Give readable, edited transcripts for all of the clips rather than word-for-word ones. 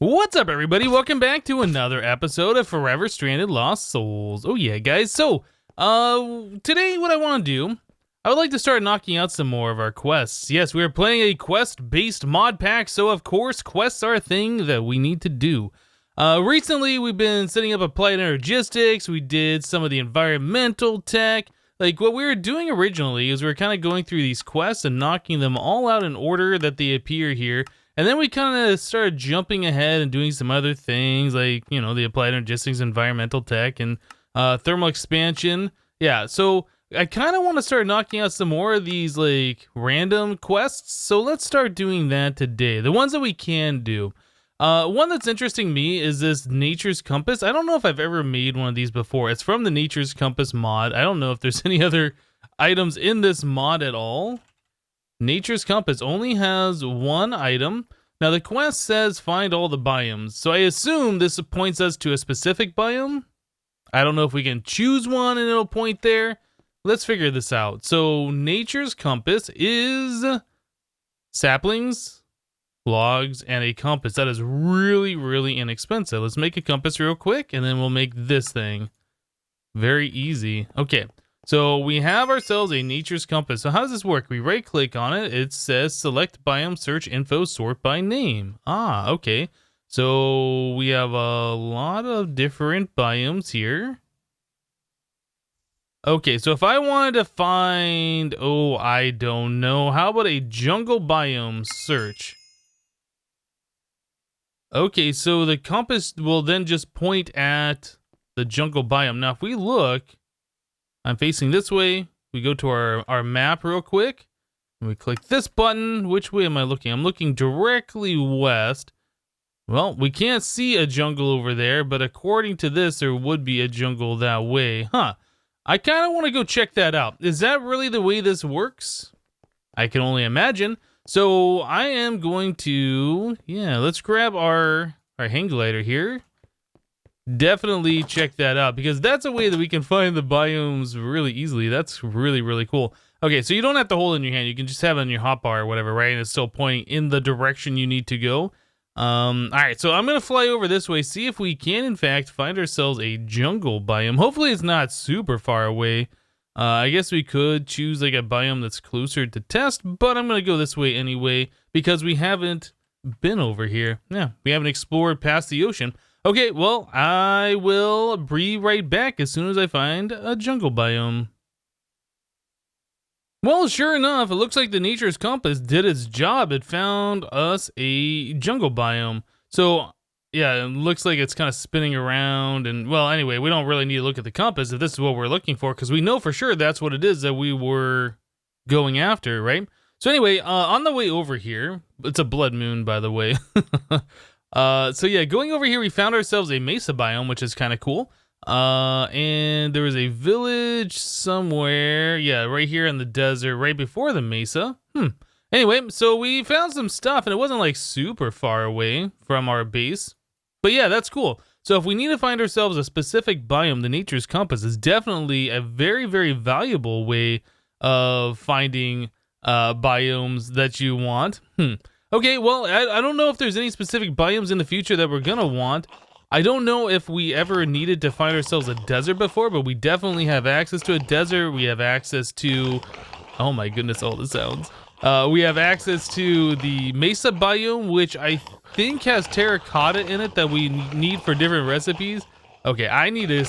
What's up, everybody? Welcome back to another episode of Forever Stranded Lost Souls. Oh yeah, guys. So, today what I want to do, I would like to start knocking out some more of our quests. Yes, we are playing a quest-based mod pack, so of course quests are a thing that we need to do. Recently we've been setting up applied energistics, we did some of the environmental tech. Like, what we were doing originally is we were kind of going through these quests and knocking them all out in order that they appear here. And then we kind of started jumping ahead and doing some other things like, you know, the applied energistics, environmental tech, and thermal expansion. Yeah, so I kind of want to start knocking out some more of these, like, random quests. So let's start doing that today. The ones that we can do. One that's interesting me is this Nature's Compass. I don't know if I've ever made one of these before. It's from the Nature's Compass mod. I don't know if there's any other items in this mod at all. Nature's Compass only has one item. Now the quest says find all the biomes, so I assume this points us to a specific biome. I don't know if we can choose one and it'll point there. Let's figure this out. So Nature's Compass is saplings, logs, and a compass. That is really, really inexpensive. Let's make a compass real quick and then we'll make this thing. Very easy. Okay. So we have ourselves a Nature's Compass. So how does this work? We right click on it. It says select biome, search info, sort by name. Ah, okay. So we have a lot of different biomes here. Okay, so if I wanted to find, oh, I don't know. How about a jungle biome search? Okay, so the compass will then just point at the jungle biome. Now if we look, I'm facing this way. We go to our map real quick. And we click this button. Which way am I looking? I'm looking directly west. Well, we can't see a jungle over there, but according to this, there would be a jungle that way. Huh. I kind of want to go check that out. Is that really the way this works? I can only imagine. So I am going to, yeah, let's grab our hang glider here. Definitely check that out because that's a way that we can find the biomes really easily. That's really, really cool. Okay, so you don't have to hold it in your hand. You can just have it on your hotbar or whatever, right? And it's still pointing in the direction you need to go. All right, so I'm going to fly over this way, see if we can, in fact, find ourselves a jungle biome. Hopefully it's not super far away. I guess we could choose like a biome that's closer to test, but I'm going to go this way anyway because we haven't been over here. Yeah, we haven't explored past the ocean. Okay, well, I will be right back as soon as I find a jungle biome. Well, sure enough, it looks like the Nature's Compass did its job. It found us a jungle biome. So, yeah, it looks like it's kind of spinning around. And, well, anyway, we don't really need to look at the compass if this is what we're looking for, because we know for sure that's what it is that we were going after, right? So anyway, on the way over here, it's a blood moon, by the way. So yeah, going over here, we found ourselves a mesa biome, which is kind of cool. And there was a village somewhere. Yeah, right here in the desert, right before the mesa. Anyway, so we found some stuff, and it wasn't like super far away from our base. But yeah, that's cool. So if we need to find ourselves a specific biome, the Nature's Compass is definitely a very, very valuable way of finding biomes that you want. Okay, well, I don't know if there's any specific biomes in the future that we're gonna want. I don't know if we ever needed to find ourselves a desert before, but we definitely have access to a desert. We have access to, oh my goodness, all the sounds. We have access to the mesa biome, which I think has terracotta in it that we need for different recipes. Okay, I need to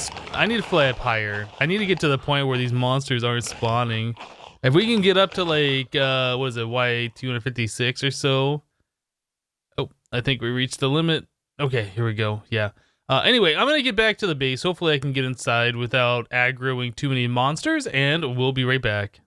fly up higher. I need to get to the point where these monsters aren't spawning. If we can get up to like, what is it, Y256 or so? Oh, I think we reached the limit. Okay, here we go, yeah. Anyway, I'm gonna get back to the base. Hopefully I can get inside without aggroing too many monsters, and we'll be right back.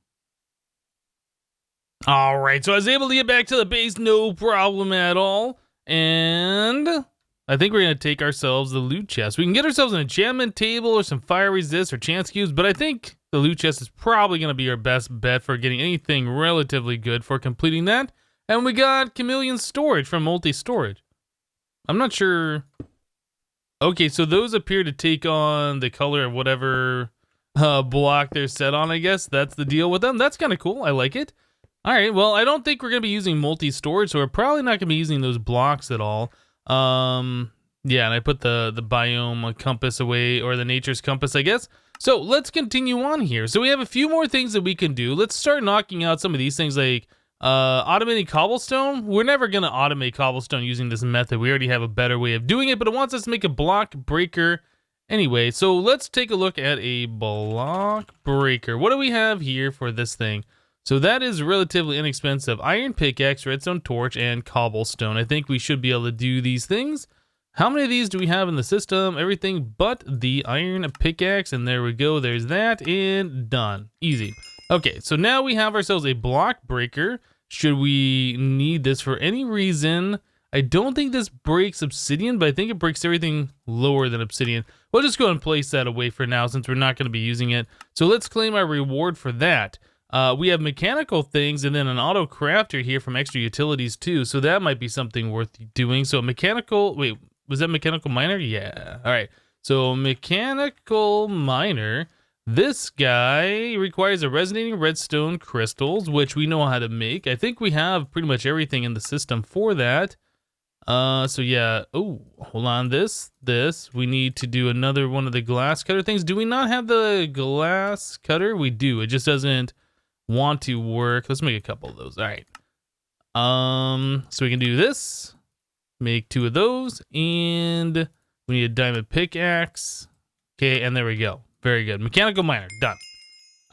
All right, so I was able to get back to the base, no problem at all. And I think we're gonna take ourselves the loot chest. We can get ourselves an enchantment table or some fire resist or chance cubes, but I think the loot chest is probably going to be our best bet for getting anything relatively good for completing that. And we got chameleon storage from multi-storage. I'm not sure. Okay, so those appear to take on the color of whatever block they're set on, I guess. That's the deal with them. That's kind of cool. I like it. All right, well, I don't think we're going to be using multi-storage, so we're probably not going to be using those blocks at all. Yeah, and I put the biome compass away, or the nature's compass, I guess. So let's continue on here. So we have a few more things that we can do. Let's start knocking out some of these things, like automating cobblestone. We're never gonna automate cobblestone using this method. We already have a better way of doing it, but it wants us to make a block breaker anyway. So let's take a look at a block breaker. What do we have here for this thing? So that is relatively inexpensive. Iron pickaxe, redstone torch, and cobblestone. I think we should be able to do these things. How many of these do we have in the system? Everything but the iron pickaxe, and there we go. There's that, and done. Easy. Okay, so now we have ourselves a block breaker. Should we need this for any reason? I don't think this breaks obsidian, but I think it breaks everything lower than obsidian. We'll just go ahead and place that away for now since we're not going to be using it. So let's claim our reward for that. We have mechanical things and then an auto crafter here from extra utilities too. So that might be something worth doing. So mechanical, wait, was that mechanical miner? Yeah. All right. So mechanical miner, this guy requires a resonating redstone crystals, which we know how to make. I think we have pretty much everything in the system for that. So yeah. Oh, hold on. This, we need to do another one of the glass cutter things. Do we not have the glass cutter? We do. It just doesn't want to work. Let's make a couple of those. All right. So we can do this, make 2 of those, and we need a diamond pickaxe. Okay, and there we go. Very good. Mechanical miner, done.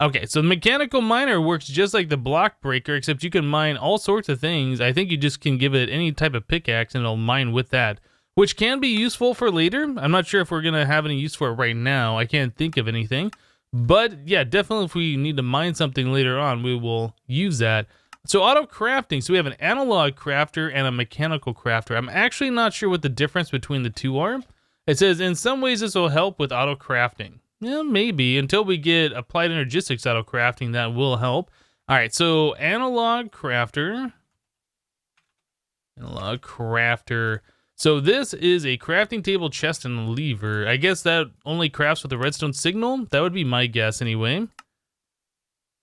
Okay, so the mechanical miner works just like the block breaker, except you can mine all sorts of things. I think you just can give it any type of pickaxe and it'll mine with that, which can be useful for later. I'm not sure if we're gonna have any use for it right now. I can't think of anything. But yeah, definitely if we need to mine something later on, we will use that. So auto crafting. So we have an analog crafter and a mechanical crafter. I'm actually not sure what the difference between the two are. It says in some ways this will help with auto crafting. Yeah, maybe until we get applied energistics auto crafting, that will help. All right, so analog crafter. Analog crafter. So this is a crafting table, chest, and a lever. I guess that only crafts with a redstone signal. That would be my guess anyway.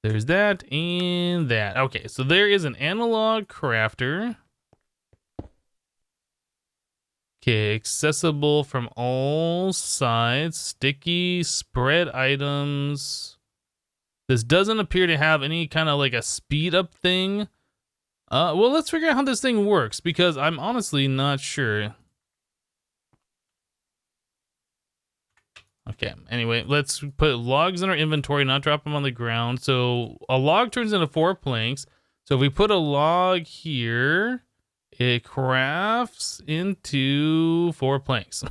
There's that and that. Okay, so there is an analog crafter. Okay, accessible from all sides. Sticky, spread items. This doesn't appear to have any kind of like a speed up thing. Well, let's figure out how this thing works because I'm honestly not sure. Okay, anyway, let's put logs in our inventory, not drop them on the ground. So a log turns into 4 planks. So if we put a log here, it crafts into 4 planks.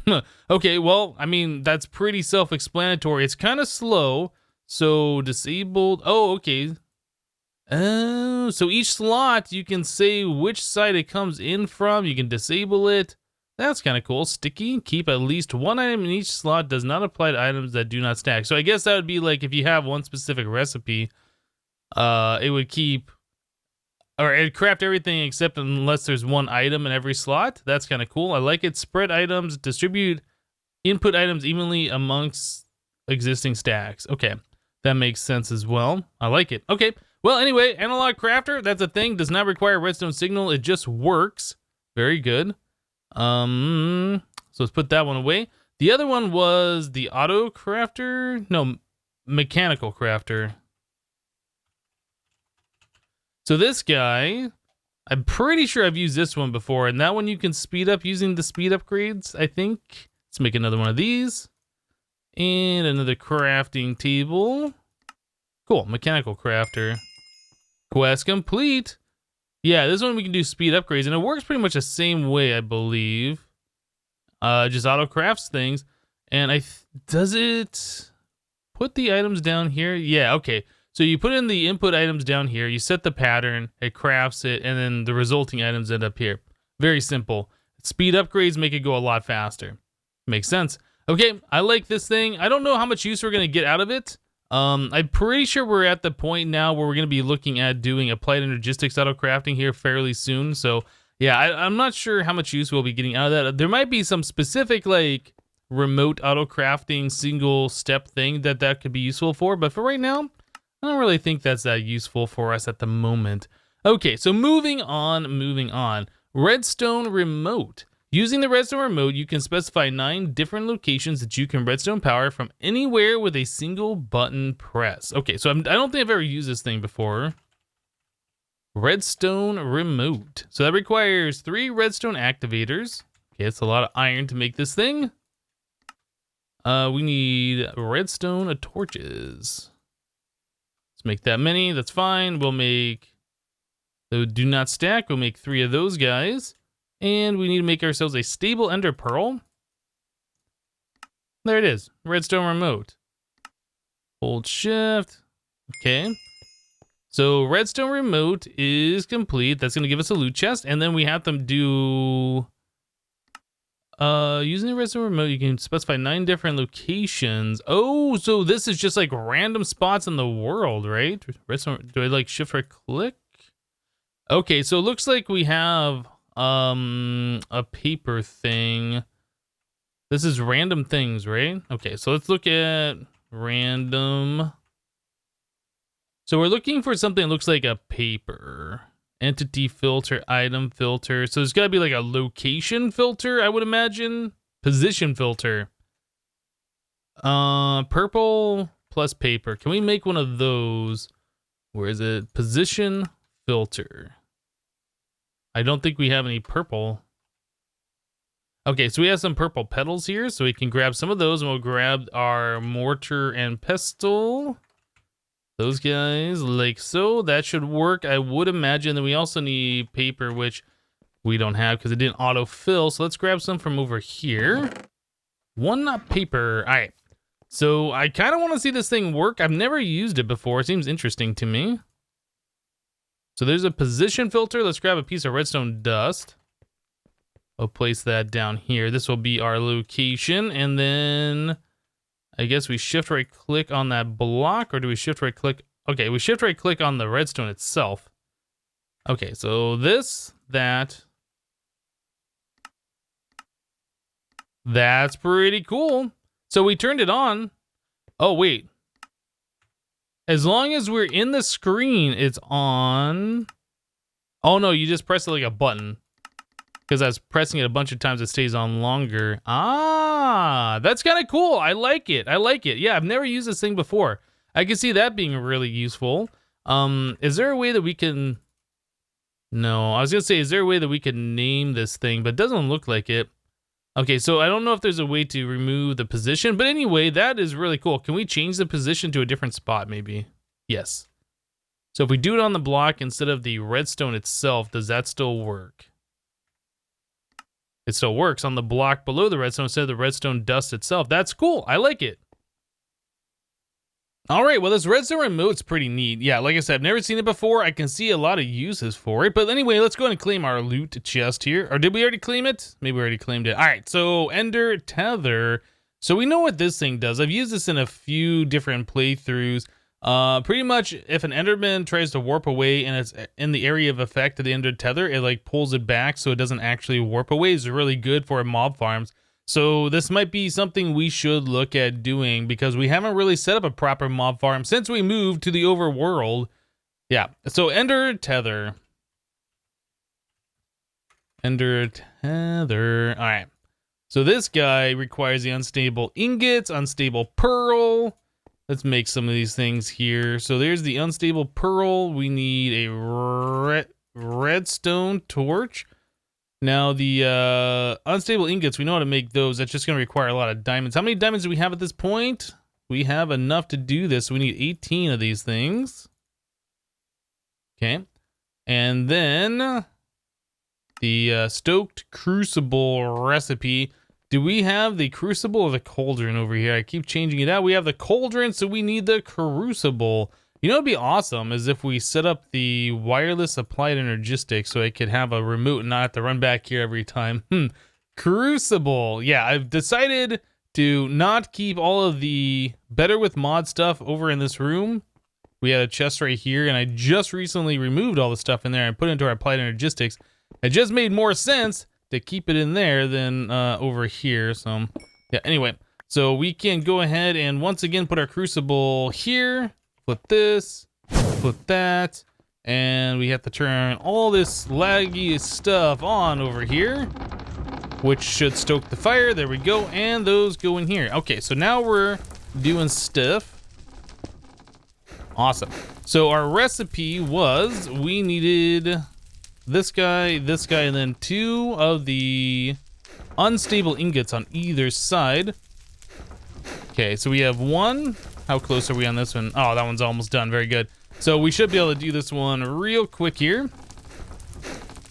Okay, well, I mean, that's pretty self-explanatory. It's kind of slow. So disabled. Oh, okay. Oh, so each slot, you can say which side it comes in from. You can disable it. That's kind of cool. Sticky. Keep at least 1 item in each slot. Does not apply to items that do not stack. So I guess that would be like if you have one specific recipe, it would keep, or it'd craft everything except unless there's 1 item in every slot. That's kind of cool. I like it. Spread items. Distribute input items evenly amongst existing stacks. Okay. That makes sense as well. I like it. Okay. Well, anyway, analog crafter, that's a thing. Does not require redstone signal. It just works. Very good. So let's put that one away. The other one was the auto crafter. No, mechanical crafter. So this guy, I'm pretty sure I've used this one before, and that one you can speed up using the speed upgrades, I think. Let's make another one of these. And another crafting table. Cool, mechanical crafter. Quest complete. Yeah, this one we can do speed upgrades, and it works pretty much the same way, I believe. Just auto crafts things. And does it put the items down here? Yeah, okay. So you put in the input items down here, you set the pattern, it crafts it, and then the resulting items end up here. Very simple. Speed upgrades make it go a lot faster. Makes sense. Okay, I like this thing. I don't know how much use we're going to get out of it. I'm pretty sure we're at the point now where we're going to be looking at doing applied energistics auto crafting here fairly soon. So yeah, I'm not sure how much use we'll be getting out of that. There might be some specific like remote auto crafting single step thing that could be useful for. But for right now, I don't really think that's that useful for us at the moment. Okay, so moving on. Redstone remote. Using the redstone remote, you can specify 9 different locations that you can redstone power from anywhere with a single button press. Okay, so I don't think I've ever used this thing before. Redstone remote. So that requires 3 redstone activators. Okay, it's a lot of iron to make this thing. We need redstone torches. Let's make that many. That's fine. We'll make... So do not stack. We'll make 3 of those guys. And we need to make ourselves a stable ender pearl. There it is. Redstone remote. Hold shift. Okay. So redstone remote is complete. That's going to give us a loot chest. And then we have them do... using the redstone remote, you can specify 9 different locations. Oh, so this is just like random spots in the world, right? Redstone, do I like shift right click? Okay, so it looks like we have a paper thing. This is random things, right? Okay, so let's look at random. So we're looking for something that looks like a paper. Entity filter, item filter. So there's got to be like a location filter, I would imagine. Position filter. Purple plus paper. Can we make one of those? Where is it? Position filter. I don't think we have any purple. Okay, so we have some purple petals here, so we can grab some of those, and we'll grab our mortar and pestle. Those guys, like so. That should work, I would imagine. Then we also need paper, which we don't have because it didn't auto-fill. So let's grab some from over here. 1 paper. All right. So I kind of want to see this thing work. I've never used it before. It seems interesting to me. So there's a position filter. Let's grab a piece of redstone dust. I'll place that down here. This will be our location. And then I guess we shift right click on that block, or do we shift right click? Okay, we shift right click on the redstone itself. Okay, so this, that. That's pretty cool. So we turned it on. Oh, wait. As long as we're in the screen, it's on. Oh, no, you just press it like a button. Because I was pressing it a bunch of times, it stays on longer. Ah, that's kind of cool. I like it. I like it. Yeah, I've never used this thing before. I can see that being really useful. Is there a way that we can... No, I was going to say, is there a way that we can name this thing? But it doesn't look like it. Okay, so I don't know if there's a way to remove the position. But anyway, that is really cool. Can we change the position to a different spot, maybe? Yes. So if we do it on the block instead of the redstone itself, does that still work? It still works on the block below the redstone instead of the redstone dust itself. That's cool. I like it. All right, well, this redstone remote's pretty neat. Yeah, like I said, I've never seen it before. I can see a lot of uses for it. But anyway, let's go ahead and claim our loot chest here. Or did we already claim it? Maybe we already claimed it. All right, so Ender Tether. So we know what this thing does. I've used this in a few different playthroughs. Pretty much if an Enderman tries to warp away and it's in the area of effect of the Ender Tether, it like pulls it back so it doesn't actually warp away. It's really good for mob farms. So this might be something we should look at doing because we haven't really set up a proper mob farm since we moved to the overworld. Yeah, so Ender Tether. Ender Tether. All right. So this guy requires the unstable ingots, unstable pearl. Let's make some of these things here. So there's the unstable pearl. We need a redstone torch. Now the unstable ingots, we know how to make those. That's just going to require a lot of diamonds. How many diamonds do we have at this point? We have enough to do this. We need 18 of these things. Okay. And then the stoked crucible recipe. Do we have the crucible or the cauldron over here? I keep changing it out. We have the cauldron, so we need the crucible. You know, it'd be awesome is if we set up the wireless applied energistics so I could have a remote and not have to run back here every time. Crucible. Yeah, I've decided to not keep all of the better with mod stuff over in this room. We had a chest right here, and I just recently removed all the stuff in there and put it into our applied energistics. It just made more sense to keep it in there than over here. So, yeah, anyway. So we can go ahead and once again put our crucible here. Put this, put that, and we have to turn all this laggy stuff on over here. which should stoke the fire. There we go. And those go in here. Okay, so now we're doing stuff. Awesome. So our recipe was we needed this guy, and then 2 of the unstable ingots on either side. Okay, so we have 1. How close are we on this one? Oh, that one's almost done. Very good. So we should be able to do this one real quick here.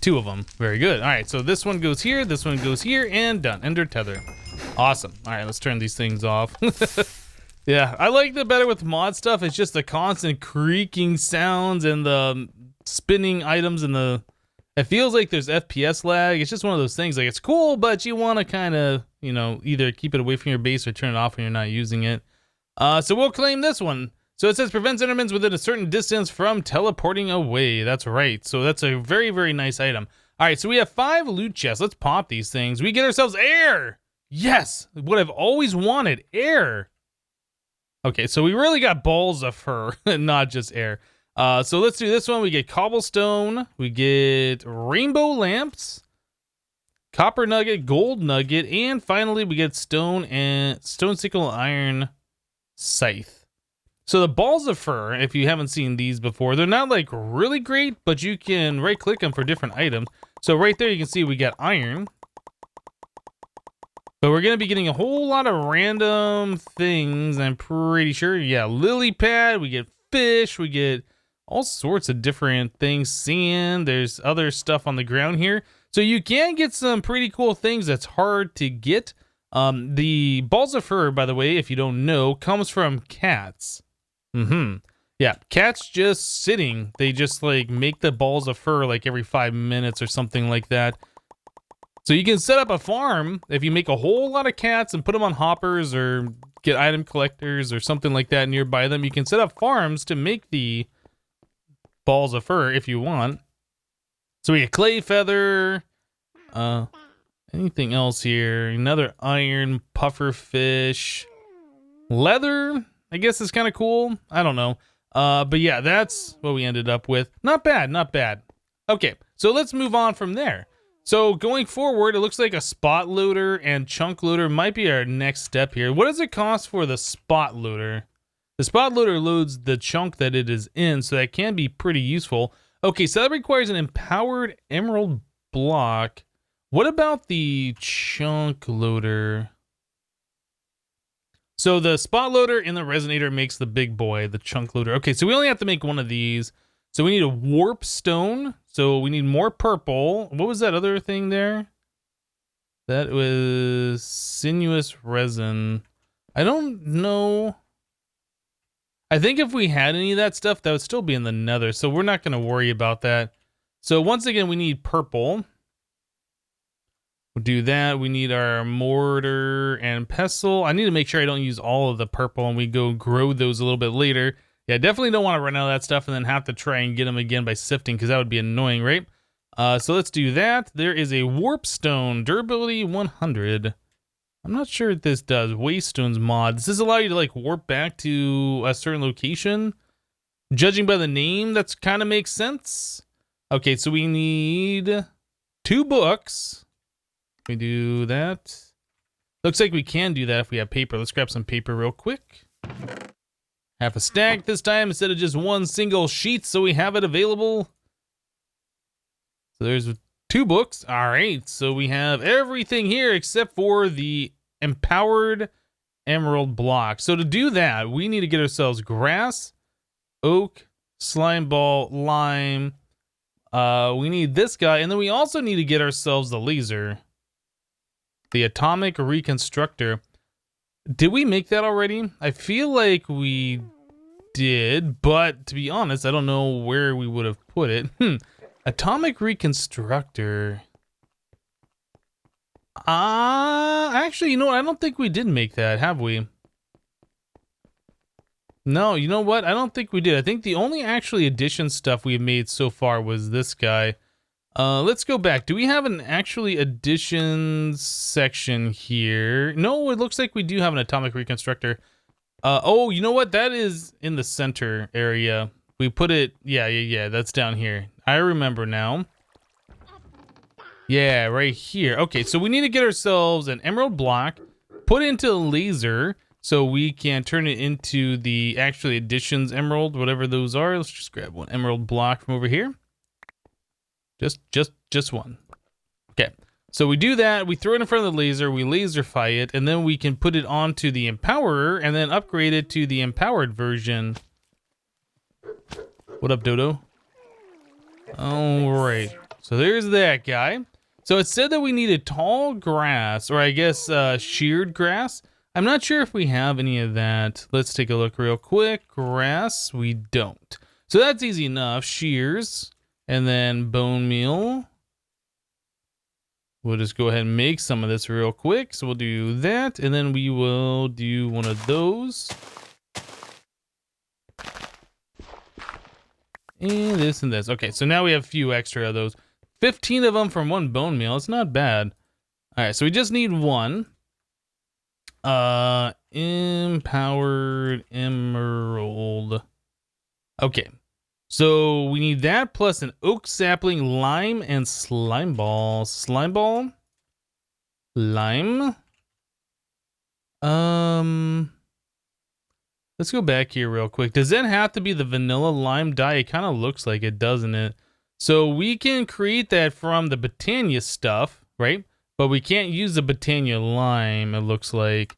2 of them. Very good. All right, so this one goes here, this one goes here, and done. Ender tether. Awesome. All right, let's turn these things off. Yeah, I like the better with mod stuff. It's just the constant creaking sounds and the spinning items and the... It feels like there's FPS lag. It's just one of those things. Like, it's cool, but you want to kind of, you know, either keep it away from your base or turn it off when you're not using it. So we'll claim this one. So it says prevents Endermans within a certain distance from teleporting away. That's right. So that's a very, very nice item. All right, so we have 5 loot chests. Let's pop these things. We get ourselves air. Yes, what I've always wanted, air. Okay, so we really got balls of fur, not just air. So let's do this one. We get cobblestone, we get rainbow lamps, copper nugget, gold nugget, and finally we get stone sickle iron scythe. So the balls of fur, if you haven't seen these before, they're not like really great, but you can right click them for different items. So right there you can see we got iron. But we're going to be getting a whole lot of random things, I'm pretty sure. Yeah, lily pad, we get fish, we get all sorts of different things. Sand, there's other stuff on the ground here. So you can get some pretty cool things that's hard to get. The balls of fur, by the way, if you don't know, comes from cats. Yeah, cats just sitting. They just like make the balls of fur like every 5 minutes or something like that. So you can set up a farm if you make a whole lot of cats and put them on hoppers or get item collectors or something like that nearby them. You can set up farms to make the balls of fur if you want. So we get clay feather, anything else here? Another iron puffer fish, leather. I guess is kind of cool. I don't know. But yeah, that's what we ended up with. Not bad, not bad. Okay, so let's move on from there. So going forward, it looks like a spot loader and chunk loader might be our next step here. What does it cost for the spot loader? The spot loader loads the chunk that it is in, so that can be pretty useful. Okay, so that requires an empowered emerald block. What about the chunk loader? So the spot loader and the resonator makes the big boy, the chunk loader. Okay, so we only have to make one of these. So we need a warp stone. So we need more purple. What was that other thing there? That was sinuous resin. I don't know. I think if we had any of that stuff, that would still be in the nether. So we're not going to worry about that. So once again, we need purple. We'll do that. We need our mortar and pestle. I need to make sure I don't use all of the purple and we go grow those a little bit later. Yeah, definitely don't want to run out of that stuff and then have to try and get them again by sifting because that would be annoying, right? So let's do that. There is a warp stone, durability 100. I'm not sure what this does. Waystones mod. Does this allow you to like warp back to a certain location? Judging by the name, that's kind of makes sense. Okay, so we need 2 books. We do that. Looks like we can do that if we have paper. Let's grab some paper real quick. Half a stack this time instead of just one single sheet, so we have it available. So there's 2 books. All right, so we have everything here except for the empowered emerald block. So to do that, we need to get ourselves grass, oak, slime ball, lime. We need this guy, and then we also need to get ourselves the laser. The atomic reconstructor. Did we make that already? I feel like we did, but to be honest, I don't know where we would have put it. Atomic reconstructor. Actually, you know what? I don't think we did make that, have we? No, you know what? I don't think we did. I think the only actually addition stuff we've made so far was this guy. Let's go back. Do we have an actually additions section here? No, it looks like we do have an atomic reconstructor. Oh, you know what? That is in the center area. We put it, yeah, that's down here. I remember now. Yeah, right here. Okay, so we need to get ourselves an emerald block, put it into a laser so we can turn it into the actually additions emerald, whatever those are. Let's just grab one emerald block from over here. Just one. Okay. So we do that, we throw it in front of the laser, we laserify it, and then we can put it onto the empowerer and then upgrade it to the empowered version. What up, Dodo? Alright. So there's that guy. So it said that we needed tall grass, or I guess sheared grass. I'm not sure if we have any of that. Let's take a look real quick. Grass, we don't. So that's easy enough. Shears, and then bone meal. We'll just go ahead and make some of this real quick. So we'll do that, and then we will do one of those. And this and this. Okay, so now we have a few extra of those. 15 of them from one bone meal. It's not bad. All right, so we just need one. Empowered emerald. Okay. So we need that plus an oak sapling, lime, and slime ball. Slime ball? Lime? Let's go back here real quick. Does that have to be the vanilla lime dye? It kind of looks like it, doesn't it? So we can create that from the Botania stuff, right? But we can't use the Botania lime, it looks like.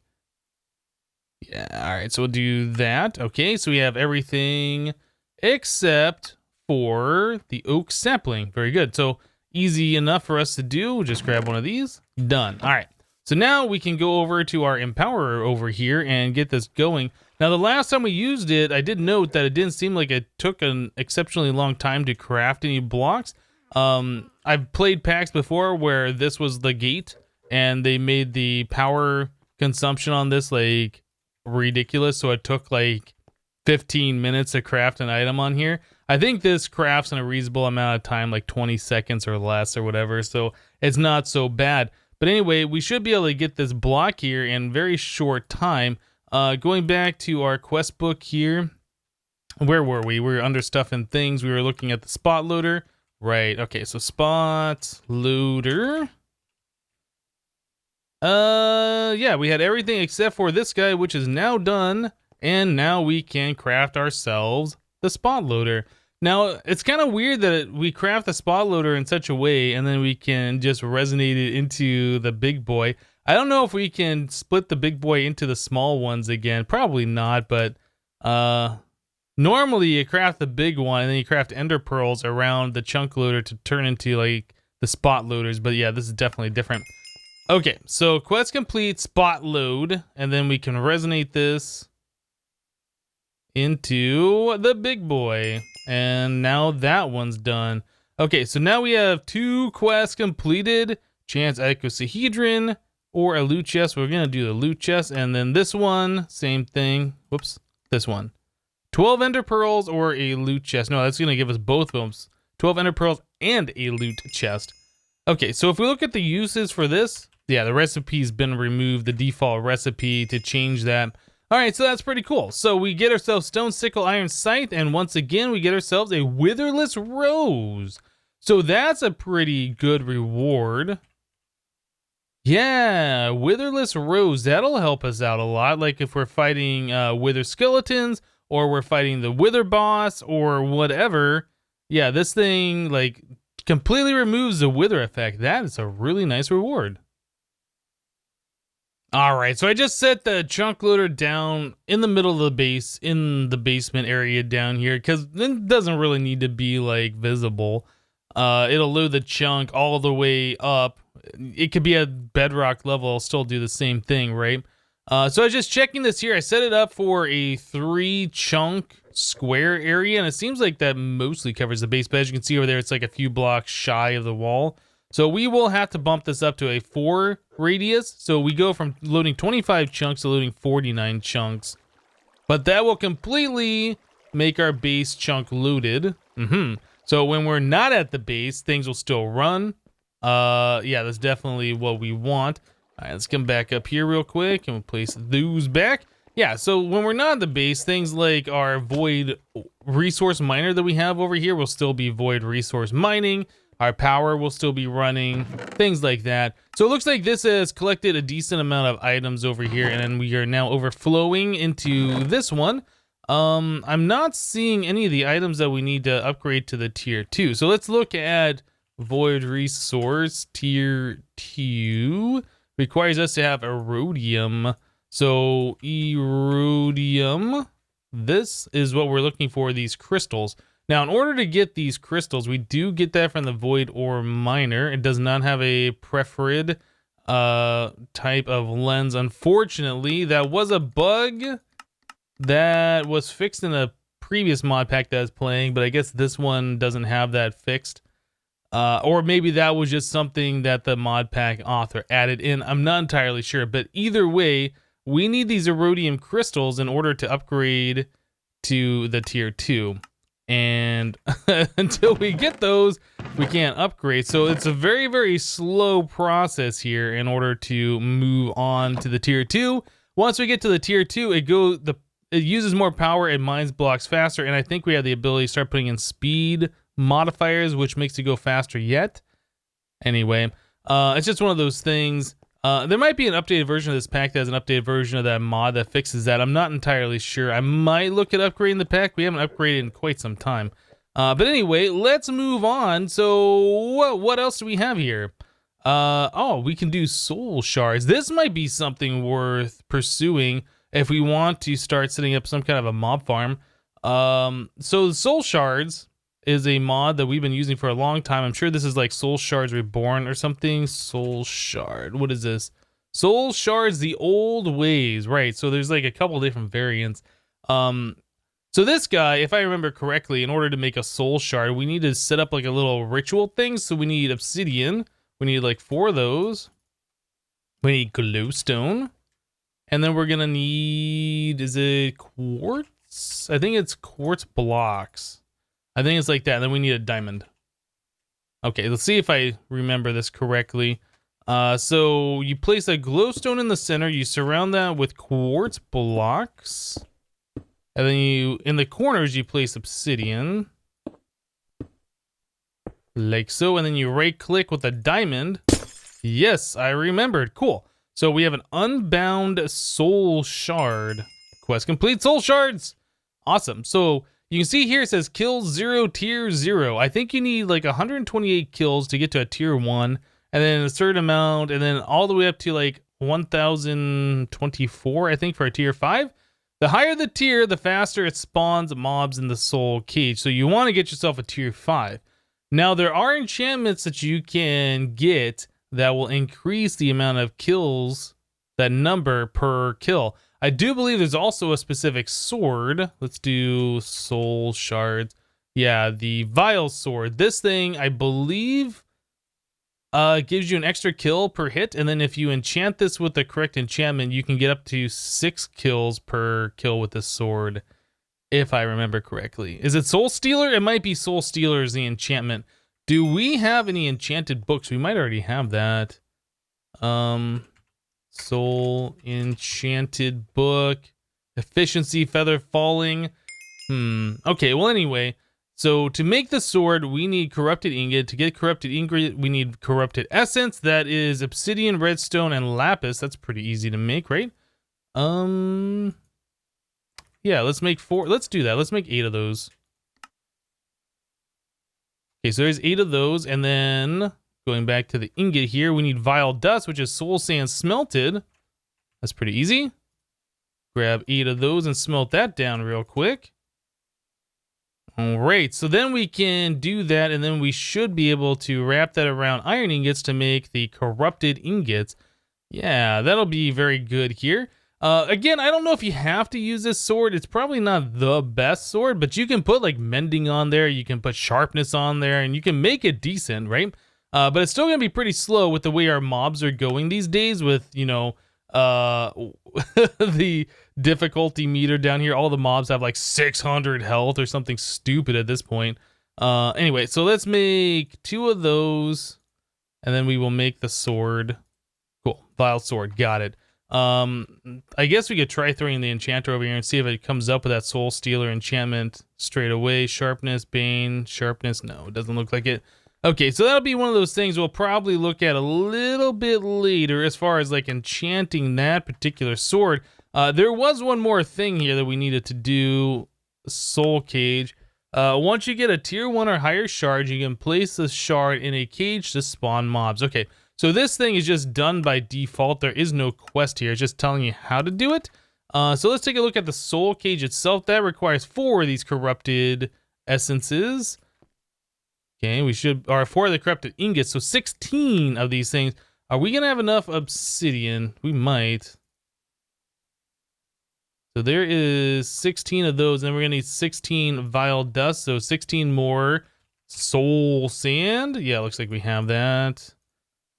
Yeah, all right, so we'll do that. Okay, so we have everything except for the oak sapling. Very good. So easy enough for us to do. We'll just grab one of these. Done. All right. So now we can go over to our empowerer over here and get this going. Now, the last time we used it, I did note that it didn't seem like it took an exceptionally long time to craft any blocks. I've played packs before where this was the gate and they made the power consumption on this like ridiculous. So it took like 15 minutes to craft an item on here. I think this crafts in a reasonable amount of time, like 20 seconds or less or whatever. So it's not so bad. But anyway, we should be able to get this block here in very short time. Going back to our quest book here, where were we? We were under stuff and things. We were looking at the spot loader. Right, okay, so spot loader. Yeah, we had everything except for this guy, which is now done. And now we can craft ourselves the spot loader. Now, it's kind of weird that we craft the spot loader in such a way and then we can just resonate it into the big boy. I don't know if we can split the big boy into the small ones again. Probably not, but normally you craft the big one and then you craft ender pearls around the chunk loader to turn into like the spot loaders. But yeah, this is definitely different. Okay, so quest complete, spot load, and then we can resonate this into the big boy. And now that one's done. Okay, so now we have 2 quests completed. Chance icosahedron or a loot chest. We're gonna do the loot chest, and then this one, same thing. Whoops, this one. 12 ender pearls or a loot chest. No, that's gonna give us both of them. 12 ender pearls and a loot chest. Okay, so if we look at the uses for this, yeah, the recipe's been removed, the default recipe to change that. All right, so that's pretty cool. So we get ourselves stone sickle iron scythe, and once again, we get ourselves a witherless rose. So that's a pretty good reward. Yeah, witherless rose, that'll help us out a lot. Like if we're fighting wither skeletons, or we're fighting the wither boss, or whatever. Yeah, this thing like completely removes the wither effect. That is a really nice reward. All right, so I just set the chunk loader down in the middle of the base, in the basement area down here, because it doesn't really need to be like visible. It'll load the chunk all the way up. It could be at bedrock level, it'll still do the same thing, right? So I was just checking this here. I set it up for a 3 chunk square area, and it seems like that mostly covers the base, but as you can see over there, it's like a few blocks shy of the wall. So we will have to bump this up to a 4 radius. So we go from loading 25 chunks to loading 49 chunks. But that will completely make our base chunk loaded. So when we're not at the base, things will still run. Yeah, that's definitely what we want. All right, let's come back up here real quick and we'll place those back. Yeah, so when we're not at the base, things like our void resource miner that we have over here will still be void resource mining. Our power will still be running, things like that. So it looks like this has collected a decent amount of items over here, and then we are now overflowing into this one. I'm not seeing any of the items that we need to upgrade to the tier 2. So let's look at void resource tier 2. Requires us to have erodium. So erodium, this is what we're looking for, these crystals. Now, in order to get these crystals, we do get that from the void ore miner. It does not have a preferred type of lens. Unfortunately, that was a bug that was fixed in a previous mod pack that I was playing, but I guess this one doesn't have that fixed. Or maybe that was just something that the mod pack author added in. I'm not entirely sure, but either way, we need these erodium crystals in order to upgrade to the tier 2. And until we get those, we can't upgrade. So it's a very, very slow process here in order to move on to the tier 2. Once we get to the tier 2, it uses more power, it mines blocks faster, and I think we have the ability to start putting in speed modifiers, which makes it go faster yet. Anyway, it's just one of those things. There might be an updated version of this pack that has an updated version of that mod that fixes that. I'm not entirely sure. I might look at upgrading the pack. We haven't upgraded in quite some time. But anyway, let's move on. So what else do we have here? Oh, we can do soul shards. This might be something worth pursuing if we want to start setting up some kind of a mob farm. So the soul shards is a mod that we've been using for a long time. I'm sure this is like Soul Shards Reborn or something. Soul Shard. What is this? Soul Shards The Old Ways. Right. So there's like a couple different variants. So this guy, if I remember correctly, in order to make a Soul Shard, we need to set up like a little ritual thing. So we need obsidian. We need like 4 of those. We need glowstone. And then we're going to need, is it quartz? I think it's quartz blocks. I think it's like that. And then we need a diamond. Okay, let's see if I remember this correctly. So you place a glowstone in the center. You surround that with quartz blocks. And then in the corners, you place obsidian. Like so. And then you right click with a diamond. Yes, I remembered. Cool. So we have an unbound soul shard. Quest complete. Soul shards. Awesome. So you can see here it says kills 0 tier 0. I think you need like 128 kills to get to a tier 1, and then a certain amount, and then all the way up to like 1024, I think, for a tier 5. The higher the tier, the faster it spawns mobs in the soul cage. So you want to get yourself a tier 5. Now there are enchantments that you can get that will increase the amount of kills, that number per kill. I do believe there's also a specific sword. Let's do soul shards. Yeah, the vile sword. This thing, I believe, gives you an extra kill per hit. And then if you enchant this with the correct enchantment, you can get up to 6 kills per kill with this sword, if I remember correctly. Is it Soul Stealer? It might be Soul Stealer is the enchantment. Do we have any enchanted books? We might already have that. Soul enchanted book, efficiency, feather falling. Okay, well anyway, so to make the sword, we need corrupted ingot. To get corrupted ingot, we need corrupted essence. That is obsidian, redstone, and lapis. That's pretty easy to make, right? Yeah, let's make 4. Let's do that. Let's make 8 of those. Okay, so there's 8 of those, and then going back to the ingot here, we need vile dust, which is soul sand smelted. That's pretty easy. Grab 8 of those and smelt that down real quick. All right, so then we can do that, and then we should be able to wrap that around iron ingots to make the corrupted ingots. Yeah, that'll be very good here. Again, I don't know if you have to use this sword. It's probably not the best sword, but you can put like mending on there. You can put sharpness on there, and you can make it decent, right? But it's still going to be pretty slow with the way our mobs are going these days with, you know, the difficulty meter down here. All the mobs have like 600 health or something stupid at this point. Anyway, so let's make 2 of those, and then we will make the sword. Cool. Vile sword. Got it. I guess we could try throwing the enchanter over here and see if it comes up with that soul stealer enchantment straight away. Sharpness, bane, sharpness. No, it doesn't look like it. Okay, so that'll be one of those things we'll probably look at a little bit later as far as like enchanting that particular sword. There was one more thing here that we needed to do, soul cage. Once you get a tier 1 or higher shard, you can place the shard in a cage to spawn mobs. Okay, so this thing is just done by default. There is no quest here. It's just telling you how to do it. So let's take a look at the soul cage itself. That requires 4 of these corrupted essences. Okay, we should, or 4 of the corrupted ingots, so 16 of these things. Are we gonna have enough obsidian? We might. So there is 16 of those, and then we're gonna need 16 vile dust, so 16 more soul sand. Yeah, looks like we have that.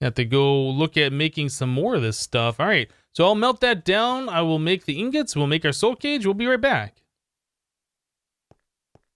Have to go look at making some more of this stuff. All right, so I'll melt that down. I will make the ingots. We'll make our soul cage. We'll be right back.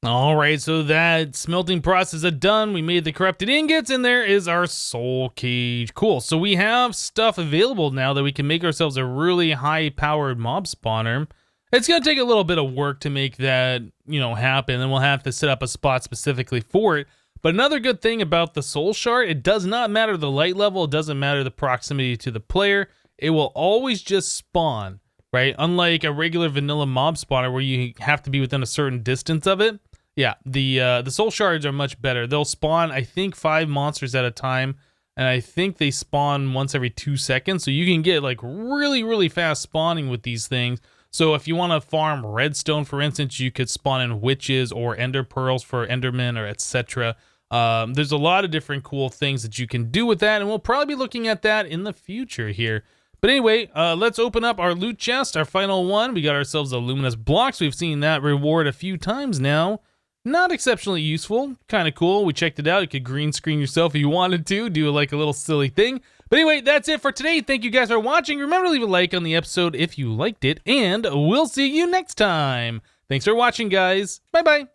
All right, so that smelting process is done. We made the corrupted ingots, and there is our soul cage. Cool. So we have stuff available now that we can make ourselves a really high-powered mob spawner. It's going to take a little bit of work to make that, happen, and we'll have to set up a spot specifically for it. But another good thing about the soul shard, it does not matter the light level. It doesn't matter the proximity to the player. It will always just spawn, right? Unlike a regular vanilla mob spawner where you have to be within a certain distance of it. Yeah, the soul shards are much better. They'll spawn, I think, 5 monsters at a time, and I think they spawn once every 2 seconds. So you can get like really, really fast spawning with these things. So if you want to farm redstone, for instance, you could spawn in witches or ender pearls for endermen or etc. There's a lot of different cool things that you can do with that, and we'll probably be looking at that in the future here. But anyway, let's open up our loot chest, our final one. We got ourselves a luminous blocks. We've seen that reward a few times now. Not exceptionally useful, kind of cool. We checked it out. You could green screen yourself if you wanted to, do like a little silly thing. But anyway, that's it for today. Thank you guys for watching. Remember to leave a like on the episode if you liked it, and we'll see you next time. Thanks for watching, guys. Bye-bye.